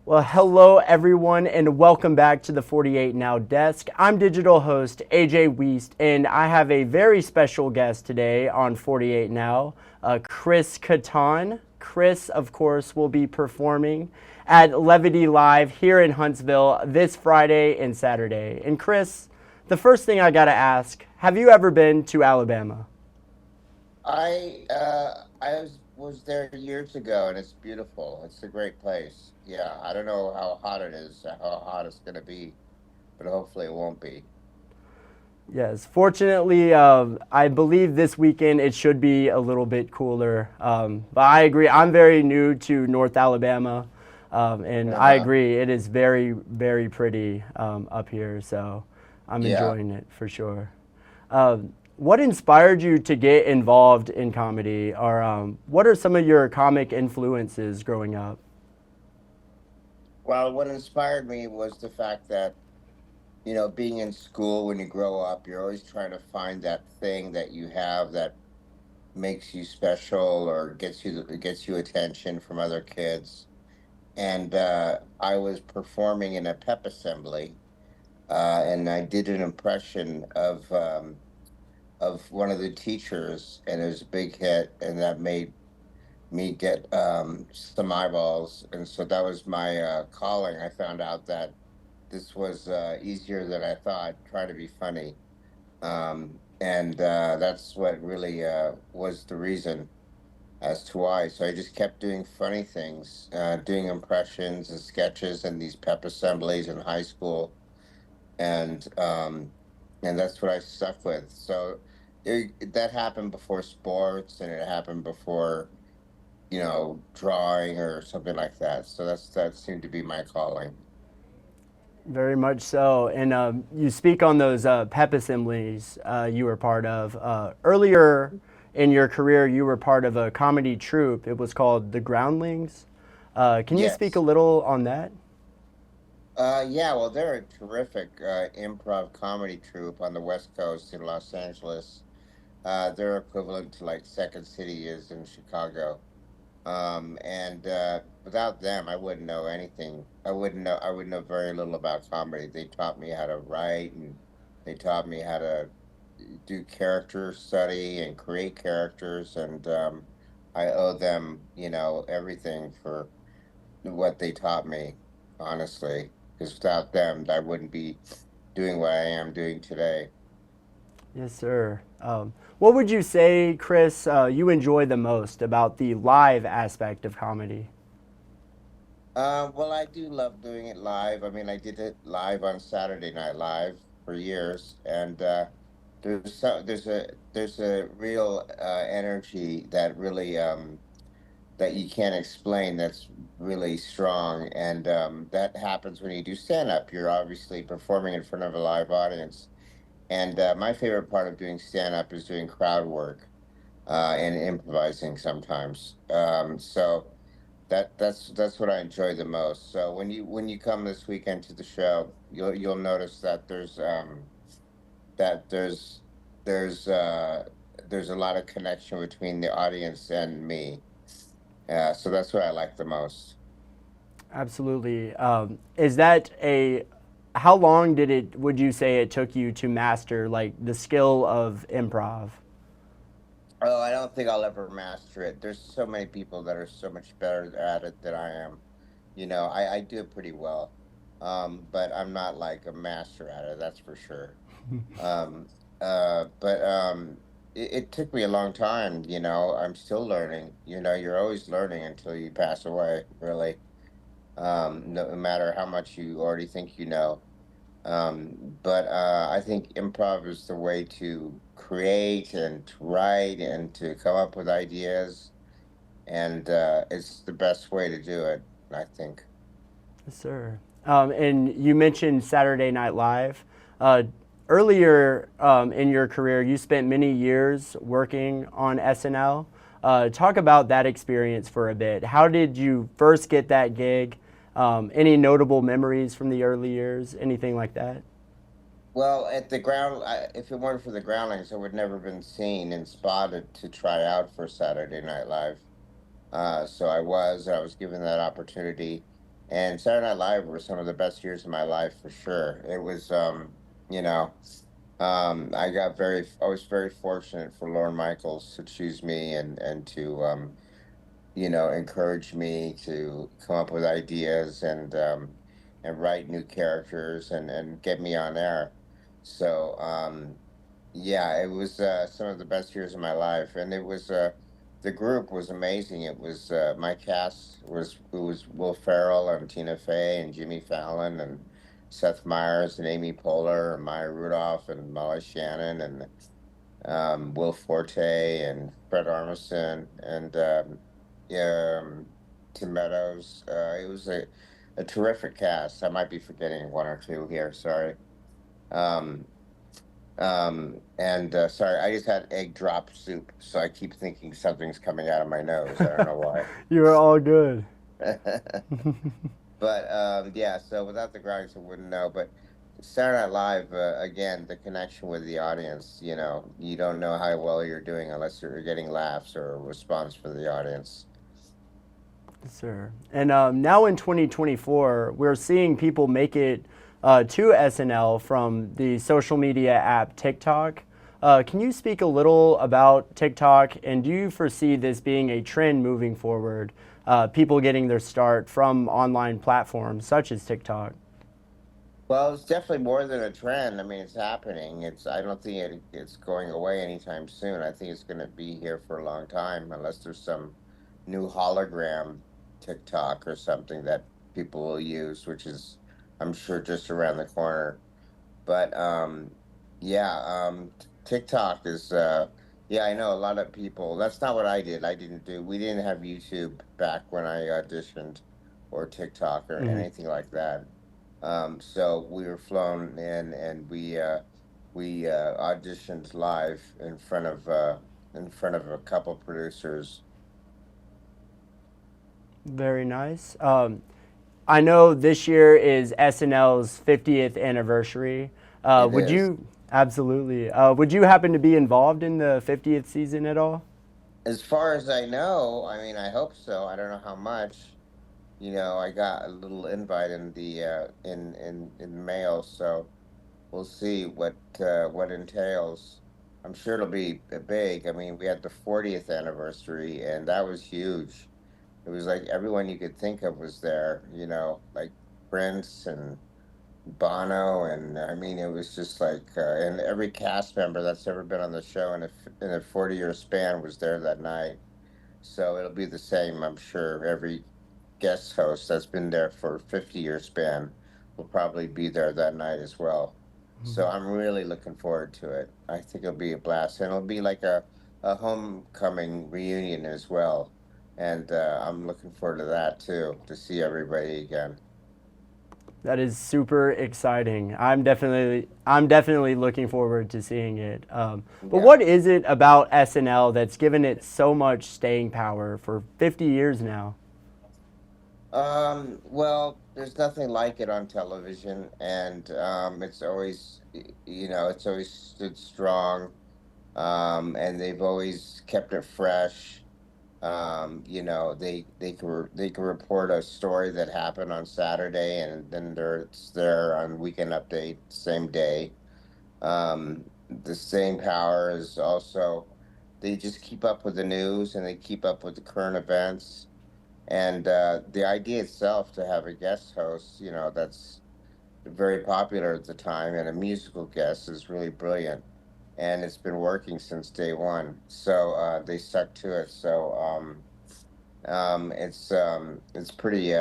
Well, hello everyone, and welcome back to the 48 Now desk. I'm digital host AJ Wiest, and I have a very special guest today on 48 Now, Chris Kattan. Chris, of course, will be performing at Levity Live here in Huntsville this Friday and Saturday. And Chris, the first thing I gotta ask, have you ever been to Alabama? I was there years ago, and it's beautiful. It's a great place. Yeah, I don't know how hot it is, how hot it's gonna be, but hopefully it won't be. Yes, fortunately, I believe this weekend it should be a little bit cooler. But I agree. I'm very new to North Alabama, and I Uh-huh. agree it is very, very pretty up here. So I'm Yeah. enjoying it for sure. What inspired you to get involved in comedy, or what are some of your comic influences growing up? Well, what inspired me was the fact that, being in school when you grow up, you're always trying to find that thing that you have that makes you special or gets you attention from other kids. And I was performing in a pep assembly, and I did an impression of one of the teachers, and it was a big hit, and that made me get some eyeballs, and so that was my calling. I found out that this was easier than I thought. Try to be funny, and that's what really was the reason as to why. So I just kept doing funny things, doing impressions and sketches and these pep assemblies in high school, and that's what I stuck with. So that happened before sports, and it happened before drawing or something like that. So that seemed to be my calling. Very much so. And you speak on those pep assemblies you were part of. Earlier in your career, you were part of a comedy troupe. It was called The Groundlings. Can you speak a Yes. little on that? Yeah, well, they're a terrific improv comedy troupe on the West Coast in Los Angeles. They're equivalent to like Second City is in Chicago. And without them, I wouldn't know anything. I would know very little about comedy. They taught me how to write, and they taught me how to do character study and create characters. And I owe them, everything for what they taught me, honestly, because without them, I wouldn't be doing what I am doing today. Yes, sir. What would you say, Chris, you enjoy the most about the live aspect of comedy? Well, I do love doing it live. I mean, I did it live on Saturday Night Live for years, and there's a real energy that really that you can't explain. That's really strong, and that happens when you do stand up. You're obviously performing in front of a live audience, and my favorite part of doing stand up is doing crowd work and improvising sometimes. So that's what I enjoy the most. So when you come this weekend to the show, you'll notice that that there's there's uh there's a lot of connection between the audience and me. So that's what I like the most. Absolutely. Is that a how long did it would you say it took you to master like the skill of improv? Oh, I don't think I'll ever master it. There's so many people that are so much better at it than I am. I do it pretty well, but I'm not like a master at it. That's for sure. Um, but it took me a long time. I'm still learning. You're always learning until you pass away, really. No matter how much you already think you know. But I think improv is the way to create and to write and to come up with ideas, and it's the best way to do it, I think. Yes, sir. And you mentioned Saturday Night Live. Uh, Earlier in your career, you spent many years working on SNL. Talk about that experience for a bit. How did you first get that gig? Any notable memories from the early years? Anything like that? Well, at the ground, if it weren't for the Groundlings, I would never been seen and spotted to try out for Saturday Night Live. So I was given that opportunity, And Saturday Night Live were some of the best years of my life for sure. It was, you know, I was very fortunate for Lorne Michaels to choose me and to, encourage me to come up with ideas and write new characters and get me on air. So, yeah, it was some of the best years of my life, and the group was amazing. My cast was Will Ferrell and Tina Fey and Jimmy Fallon and Seth Meyers and Amy Poehler and Maya Rudolph and Molly Shannon and Will Forte and Fred Armisen and yeah, Tim Meadows. It was a terrific cast. I might be forgetting one or two here. Sorry. Um, and sorry, I just had egg drop soup, so I keep thinking something's coming out of my nose. I don't know why. You're all good. But yeah, so without the graphics, I wouldn't know. But Saturday Night Live, again, the connection with the audience, you don't know how well you're doing unless you're getting laughs or a response from the audience. Sir. And now in 2024, we're seeing people make it to SNL from the social media app TikTok. Can you speak a little about TikTok, and do you foresee this being a trend moving forward? People getting their start from online platforms such as TikTok. Well, it's definitely more than a trend. I mean, it's happening. I don't think it's going away anytime soon. I think it's going to be here for a long time, unless there's some new hologram TikTok or something that people will use, which is, I'm sure, just around the corner. But yeah, TikTok is yeah, I know a lot of people. That's not what I did. We didn't have YouTube back when I auditioned or TikTok or Mm-hmm. anything like that. So we were flown in and we auditioned live in front of a couple producers. Very nice. I know this year is SNL's 50th anniversary. It Would is. you absolutely? Would you happen to be involved in the 50th season at all? As far as I know, I mean, I hope so. I don't know how much. I got a little invite in the in mail, so we'll see what entails. I'm sure it'll be big. I mean, we had the 40th anniversary, and that was huge. It was like everyone you could think of was there. Like Prince and Bono, and I mean, it was just like, and every cast member that's ever been on the show in a 40-year span was there that night. So it'll be the same, I'm sure. Every guest host that's been there for a 50-year span will probably be there that night as well. So I'm really looking forward to it. I think it'll be a blast, and it'll be like a homecoming reunion as well. And I'm looking forward to that too, to see everybody again. That is super exciting. I'm definitely looking forward to seeing it. But Yeah. what is it about SNL that's given it so much staying power for 50 years now? Well, there's nothing like it on television, and it's always stood strong. And they've always kept it fresh. They can report a story that happened on Saturday, and then it's there on Weekend Update same day. The same power is also they just keep up with the news and they keep up with the current events. And the idea itself to have a guest host, that's very popular at the time, and a musical guest is really brilliant. And it's been working since day one. So they stuck to it. So it's pretty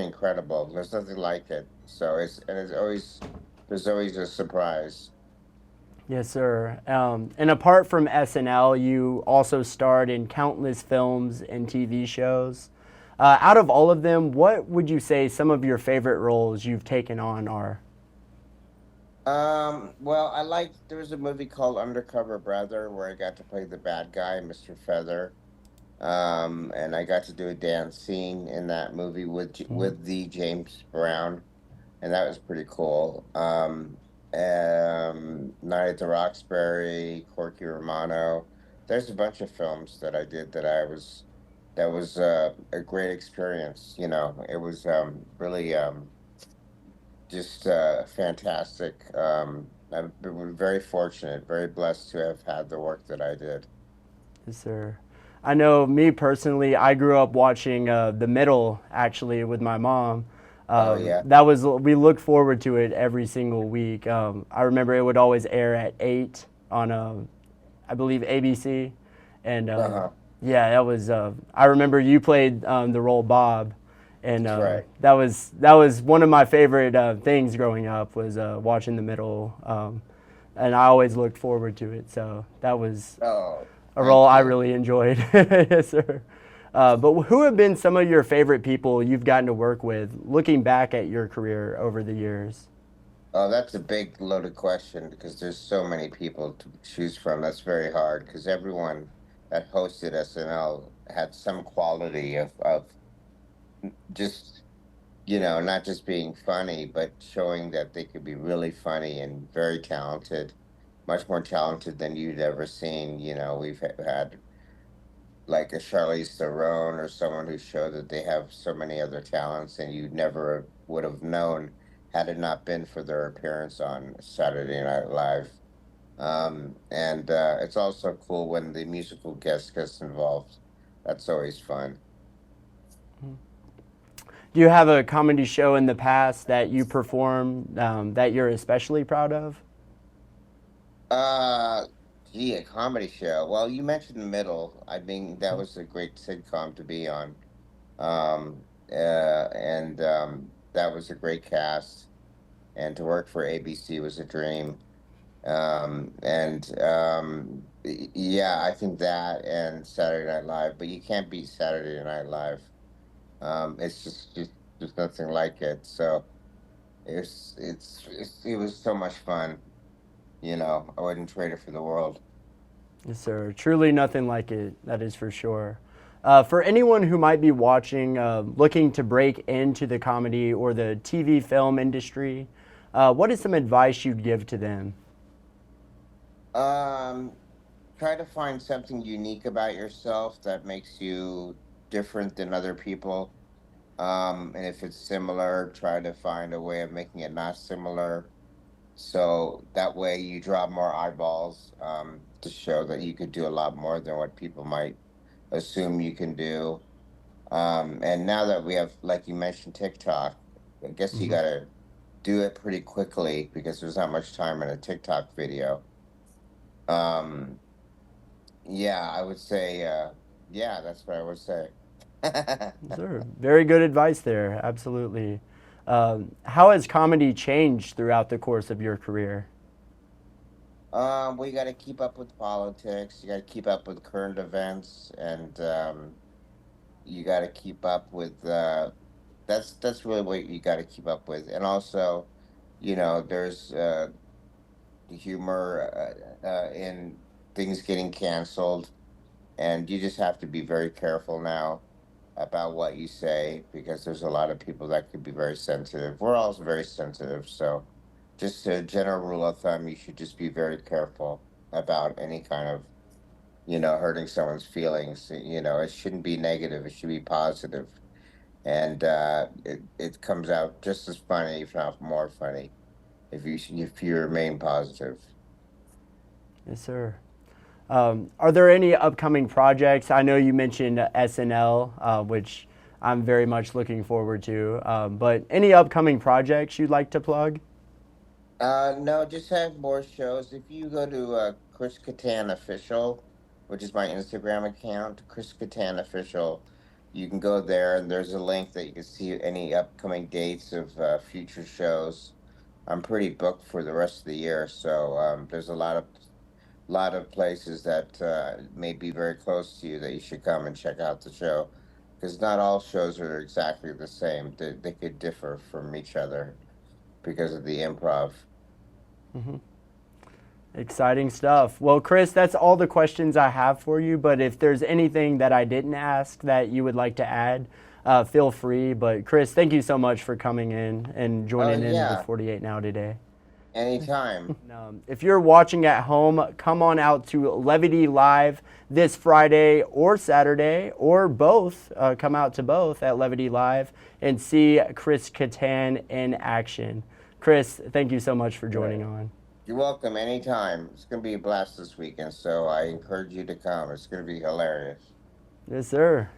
incredible. There's nothing like it. So there's always a surprise. Yes, sir. And apart from SNL, you also starred in countless films and TV shows. Out of all of them, what would you say some of your favorite roles you've taken on are? Well, there was a movie called Undercover Brother where I got to play the bad guy, Mr. Feather. And I got to do a dance scene in that movie Mhm. with the James Brown, and that was pretty cool. Night at the Roxbury, Corky Romano. There's a bunch of films that I did that I was that was a great experience. You know, it was really just fantastic. I've been very fortunate, very blessed to have had the work that I did. Yes, sir. I know me personally, I grew up watching The Middle actually with my mom. Oh yeah. That was, we looked forward to it every single week. I remember it would always air at 8 on, I believe, ABC. And Uh-huh. yeah, that was, I remember you played the role Bob. And That's right. that was one of my favorite things growing up was watching The Middle. And I always looked forward to it. So that was Oh, a role thank I you. really enjoyed. Yes, sir. But who have been some of your favorite people you've gotten to work with, looking back at your career over the years? Oh, that's a big loaded question because there's so many people to choose from. That's very hard because everyone that hosted SNL had some quality of just, not just being funny, but showing that they could be really funny and very talented, much more talented than you'd ever seen. We've had like a Charlize Theron or someone who showed that they have so many other talents and you never would have known had it not been for their appearance on Saturday Night Live. And it's also cool when the musical guest gets involved. That's always fun. Do you have a comedy show in the past that you performed that you're especially proud of? Uh, Gee, a comedy show. Well, you mentioned The Middle. I mean, that was a great sitcom to be on. And That was a great cast. And to work for ABC was a dream. Yeah, I think that and Saturday Night Live, but you can't beat Saturday Night Live. It's just nothing like it. So it was so much fun. I wouldn't trade it for the world. Yes, sir. Truly nothing like it, that is for sure. For anyone who might be watching, looking to break into the comedy or the TV film industry, what is some advice you'd give to them? Um, Try to find something unique about yourself that makes you different than other people. And if it's similar, try to find a way of making it not similar. So that way you draw more eyeballs to show that you could do a lot more than what people might assume you can do. And now that we have, like you mentioned, TikTok, I guess you Mhm. got to do it pretty quickly because there's not much time in a TikTok video. Um, yeah, I would say, yeah, that's what I would say. Sure. Very good advice there. Absolutely. How has comedy changed throughout the course of your career? We got to keep up with politics. You got to keep up with current events, and you got to keep up with. That's really what you got to keep up with, and also, there's humor in things getting canceled, and you just have to be very careful now about what you say because there's a lot of people that could be very sensitive. We're all very sensitive, so just a general rule of thumb, you should just be very careful about any kind of, hurting someone's feelings. It shouldn't be negative, it should be positive. And it comes out just as funny, if not more funny, if you remain positive. Yes, sir. Are there any upcoming projects? I know you mentioned SNL, which I'm very much looking forward to. But any upcoming projects you'd like to plug? No, just have more shows. If you go to Chris Kattan Official, which is my Instagram account, Chris Kattan Official, you can go there and there's a link that you can see any upcoming dates of future shows. I'm pretty booked for the rest of the year, so there's a lot of places that may be very close to you that you should come and check out the show, because not all shows are exactly the same. They could differ from each other because of the improv. Exciting stuff. Well, Chris, that's all the questions I have for you. But if there's anything that I didn't ask that you would like to add, feel free. But Chris, thank you so much for coming in and Oh joining in with yeah, 48 Now today. Anytime. If you're watching at home, come on out to Levity Live this Friday or Saturday, or both. Come out to both at Levity Live and see Chris Kattan in action. Chris, thank you so much for joining on. You're welcome anytime. It's going to be a blast this weekend, so I encourage you to come. It's going to be hilarious. Yes, sir.